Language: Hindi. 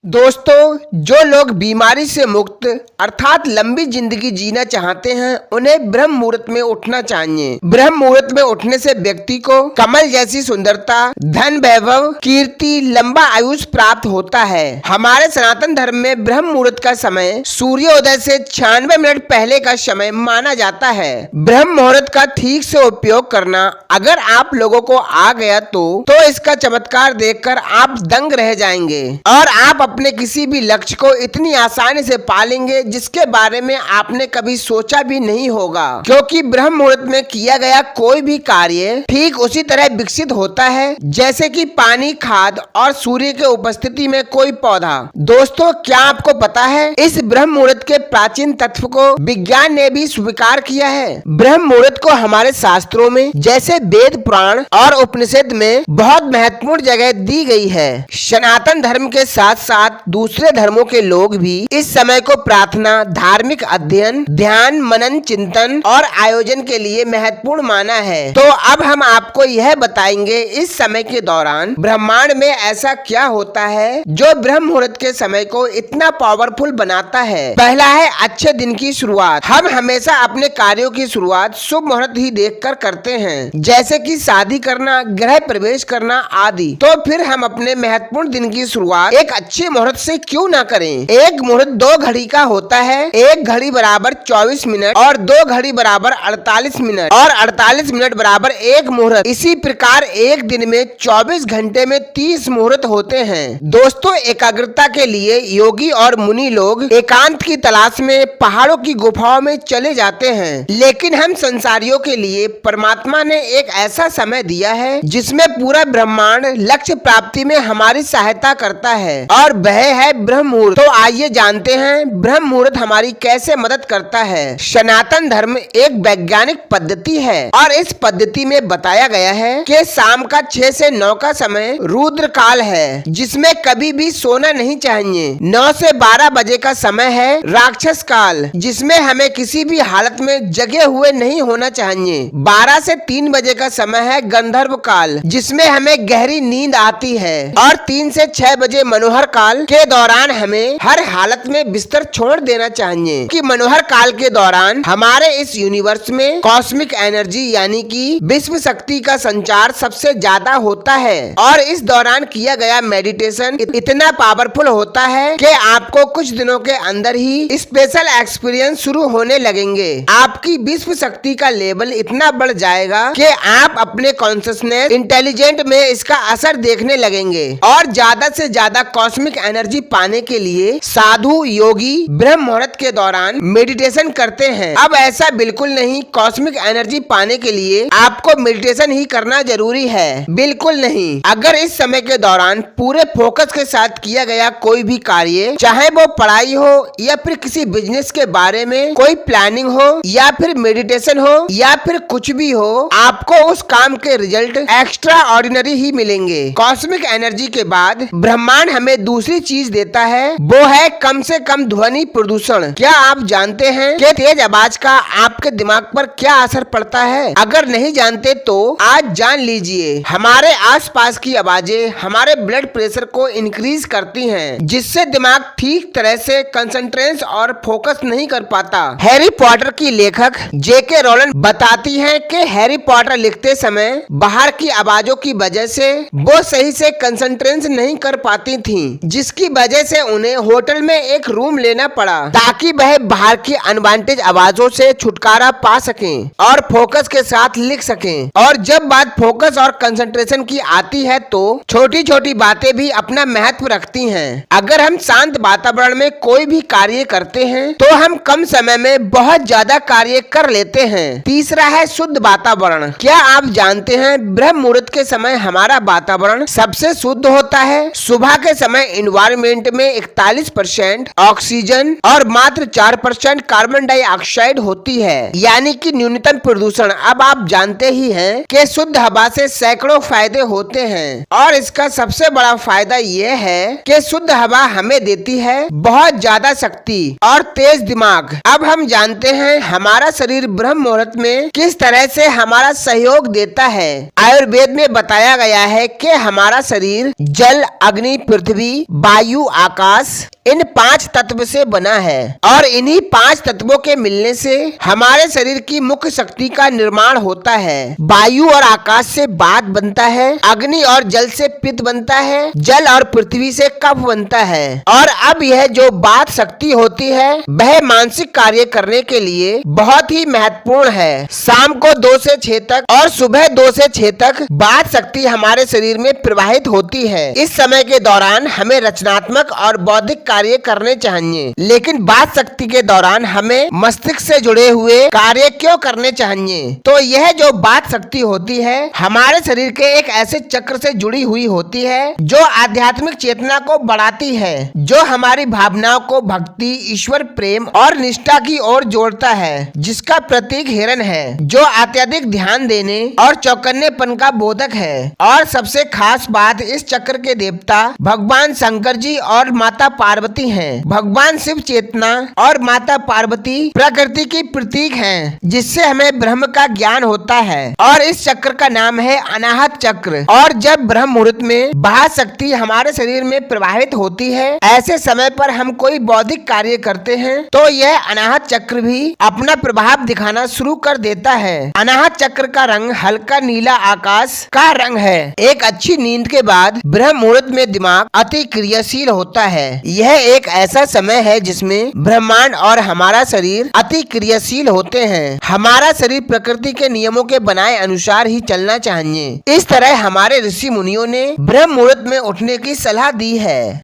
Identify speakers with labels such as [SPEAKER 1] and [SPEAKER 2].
[SPEAKER 1] दोस्तों, जो लोग बीमारी से मुक्त अर्थात लंबी जिंदगी जीना चाहते हैं उन्हें ब्रह्म मुहूर्त में उठना चाहिए। ब्रह्म मुहूर्त में उठने से व्यक्ति को कमल जैसी सुंदरता, धन, वैभव, कीर्ति, लंबा आयुष प्राप्त होता है। हमारे सनातन धर्म में ब्रह्म मुहूर्त का समय सूर्योदय से 96 मिनट पहले का समय माना जाता है। ब्रह्म मुहूर्त का ठीक से उपयोग करना अगर आप लोगों को आ गया तो इसका चमत्कार देखकर आप दंग रह जाएंगे और आप अपने किसी भी लक्ष्य को इतनी आसानी से पालेंगे जिसके बारे में आपने कभी सोचा भी नहीं होगा, क्योंकि ब्रह्म मुहूर्त में किया गया कोई भी कार्य ठीक उसी तरह विकसित होता है जैसे कि पानी, खाद और सूर्य के उपस्थिति में कोई पौधा। दोस्तों, क्या आपको पता है इस ब्रह्म मुहूर्त के प्राचीन तत्व को विज्ञान ने भी स्वीकार किया है। ब्रह्म मुहूर्त को हमारे शास्त्रों में जैसे वेद, पुराण और उपनिषद में बहुत महत्वपूर्ण जगह दी गई है। सनातन धर्म के साथ साथ दूसरे धर्मों के लोग भी इस समय को प्रार्थना, धार्मिक अध्ययन, ध्यान, मनन, चिंतन और आयोजन के लिए महत्वपूर्ण माना है। तो अब हम आपको यह बताएंगे इस समय के दौरान ब्रह्मांड में ऐसा क्या होता है जो ब्रह्म मुहूर्त के समय को इतना पावरफुल बनाता है। पहला है अच्छे दिन की शुरुआत। हम हमेशा अपने कार्यों की शुरुआत शुभ मुहूर्त ही देखकर करते हैं, जैसे कि शादी करना, गृह प्रवेश करना आदि। तो फिर हम अपने महत्वपूर्ण दिन की शुरुआत एक अच्छे मुहूर्त से क्यों ना करें। एक मुहूर्त 2 घड़ी का होता है। 1 घड़ी बराबर 24 मिनट और 2 घड़ी बराबर 48 मिनट और 48 मिनट बराबर 1 मुहूर्त। इसी प्रकार एक दिन में 24 घंटे में 30 मुहूर्त होते हैं। दोस्तों, एकाग्रता के लिए योगी और मुनि लोग एकांत की तलाश में पहाड़ों की गुफाओं में चले जाते हैं, लेकिन हम संसारियों के लिए परमात्मा ने एक ऐसा समय दिया है जिसमें पूरा ब्रह्मांड लक्ष्य प्राप्ति में हमारी सहायता करता है और वह है ब्रह्म मुहूर्त। तो आइए जानते हैं ब्रह्म मुहूर्त हमारी कैसे मदद करता है। सनातन धर्म एक वैज्ञानिक पद्धति है और इस पद्धति में बताया गया है कि शाम का 6 से 9 का समय रुद्र काल है, जिसमें कभी भी सोना नहीं चाहिए। 9 से 12 बजे का समय है राक्षस काल, जिसमें हमें किसी भी हालत में जगे हुए नहीं होना चाहिए। 12 से 3 बजे का समय है गंधर्व काल, जिसमें हमें गहरी नींद आती है और 3 से 6 बजे मनोहर काल के दौरान हमें हर हालत में बिस्तर छोड़ देना चाहिए कि मनोहर काल के दौरान हमारे इस यूनिवर्स में कॉस्मिक एनर्जी यानी कि विश्व शक्ति का संचार सबसे ज्यादा होता है और इस दौरान किया गया मेडिटेशन इतना पावरफुल होता है कि आपको कुछ दिनों के अंदर ही स्पेशल एक्सपीरियंस शुरू होने लगेंगे। आपकी विश्व शक्ति का लेवल इतना बढ़ जाएगा कि आप अपने कॉन्शियसनेस इंटेलिजेंट में इसका असर देखने लगेंगे और ज्यादा से ज्यादा कॉस्मिक एनर्जी पाने के लिए साधु, योगी ब्रह्म मुहूर्त के दौरान मेडिटेशन करते हैं। अब ऐसा बिल्कुल नहीं कॉस्मिक एनर्जी पाने के लिए आपको मेडिटेशन ही करना जरूरी है, बिल्कुल नहीं। अगर इस समय के दौरान पूरे फोकस के साथ किया गया कोई भी कार्य, चाहे वो पढ़ाई हो या फिर किसी बिजनेस के बारे में कोई प्लानिंग हो या फिर मेडिटेशन हो या फिर कुछ भी हो, आपको उस काम के रिजल्ट एक्स्ट्रा ऑर्डिनरी ही मिलेंगे। कॉस्मिक एनर्जी के बाद ब्रह्मांड हमें दूसरी चीज देता है, वो है कम से कम ध्वनि प्रदूषण। क्या आप जानते हैं कि तेज आवाज का आपके दिमाग पर क्या असर पड़ता है? अगर नहीं जानते तो आज जान लीजिए। हमारे आसपास की आवाजें हमारे ब्लड प्रेशर को इंक्रीज करती हैं, जिससे दिमाग ठीक तरह से कंसंट्रेट और फोकस नहीं कर पाता। हैरी पॉटर की लेखक जेके रोलिंग बताती हैं कि हैरी पॉटर लिखते समय बाहर की आवाजों की वजह से वो सही से कंसंट्रेट नहीं कर पाती थीं, जिसकी वजह से उन्हें होटल में एक रूम लेना पड़ा ताकि वह बाहर की अनवांटेड आवाजों से छुटकारा पा सकें और फोकस के साथ लिख सकें। और जब बात फोकस और कंसंट्रेशन की आती है तो छोटी छोटी बातें भी अपना महत्व रखती हैं। अगर हम शांत वातावरण में कोई भी कार्य करते हैं तो हम कम समय में बहुत ज्यादा कार्य कर लेते हैं। तीसरा है शुद्ध वातावरण। क्या आप जानते हैं ब्रह्म मुहूर्त के समय हमारा वातावरण सबसे शुद्ध होता है। सुबह के समय एनवायरमेंट में 41% ऑक्सीजन और मात्र 4% कार्बन डाइऑक्साइड होती है, यानी कि न्यूनतम प्रदूषण। अब आप जानते ही हैं कि शुद्ध हवा से सैकड़ों फायदे होते हैं और इसका सबसे बड़ा फायदा ये है कि शुद्ध हवा हमें देती है बहुत ज्यादा शक्ति और तेज दिमाग। अब हम जानते हैं हमारा शरीर ब्रह्म मुहूर्त में किस तरह से हमारा सहयोग देता है। आयुर्वेद में बताया गया है कि हमारा शरीर जल, अग्नि, पृथ्वी, वायु, आकाश इन 5 तत्व से बना है और इन्हीं 5 तत्वों के मिलने से हमारे शरीर की मुख्य शक्ति का निर्माण होता है। वायु और आकाश से वात बनता है, अग्नि और जल से पित्त बनता है, जल और पृथ्वी से कफ बनता है। और अब यह जो वात शक्ति होती है वह मानसिक कार्य करने के लिए बहुत ही महत्वपूर्ण है। शाम को 2 से 6 तक और सुबह 2 से 6 तक वात शक्ति हमारे शरीर में प्रवाहित होती है। इस समय के दौरान हमें रचनात्मक और बौद्धिक कार्य करने चाहिए, लेकिन वात शक्ति के दौरान हमें मस्तिष्क से जुड़े हुए कार्य क्यों करने चाहिए? तो यह जो वात शक्ति होती है हमारे शरीर के एक ऐसे चक्र से जुड़ी हुई होती है जो आध्यात्मिक चेतना को बढ़ाती है, जो हमारी भावनाओं को भक्ति, ईश्वर प्रेम और निष्ठा की ओर जोड़ता है, जिसका प्रतीक हिरण है, जो अत्यधिक ध्यान देने और चौकन्नेपन का बोधक है। और सबसे खास बात, इस चक्र के देवता भगवान शंकर जी और माता पार्वती हैं। भगवान शिव चेतना और माता पार्वती प्रकृति की प्रतीक हैं, जिससे हमें ब्रह्म का ज्ञान होता है। और इस चक्र का नाम है अनाहत चक्र। और जब ब्रह्म मुहूर्त में बाह्य शक्ति हमारे शरीर में प्रवाहित होती है, ऐसे समय पर हम कोई बौद्धिक कार्य करते हैं तो यह अनाहत चक्र भी अपना प्रभाव दिखाना शुरू कर देता है। अनाहत चक्र का रंग हल्का नीला आकाश का रंग है। एक अच्छी नींद के बाद ब्रह्म मुहूर्त में दिमाग अति क्रियाशील होता है। यह एक ऐसा समय है जिसमें ब्रह्मांड और हमारा शरीर अति क्रियाशील होते हैं। हमारा शरीर प्रकृति के नियमों के बनाए अनुसार ही चलना चाहिए। इस तरह हमारे ऋषि मुनियों ने ब्रह्म मुहूर्त में उठने की सलाह दी है।